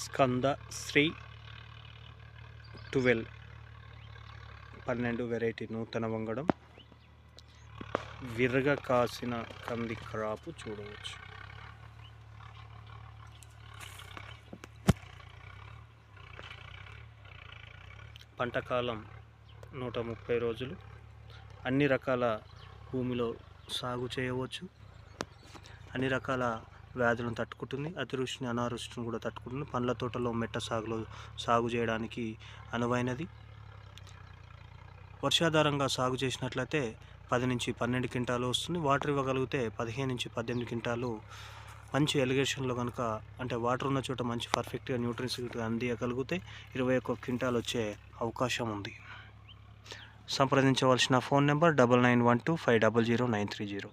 Skanda Shri 12 variety నూతన వంగడం, విరగ కాసిన కంది క్రాపు చూడవచ్చు. పంటకాలం 130 రోజులు. అన్ని రకాల భూమిలో సాగు చేయవచ్చు. అన్ని రకాల వ్యాధులను తట్టుకుంటుంది. అతివృష్టిని అనావృష్టిని కూడా తట్టుకుంటుంది. పండ్ల తోటలో మెట్ట సాగు చేయడానికి అనువైనది. వర్షాధారంగా సాగు చేసినట్లయితే 10 నుంచి 12 క్వింటాలు వస్తుంది. వాటర్ ఇవ్వగలిగితే 15 నుంచి 18 క్వింటాలు. మంచి ఎలిగేషన్లో కనుక అంటే వాటర్ ఉన్న చోట మంచి పర్ఫెక్ట్గా న్యూట్రియన్స్ అందియగలిగితే 21 క్వింటాల్ వచ్చే అవకాశం ఉంది. సంప్రదించవలసిన ఫోన్ నెంబర్ 9912500930.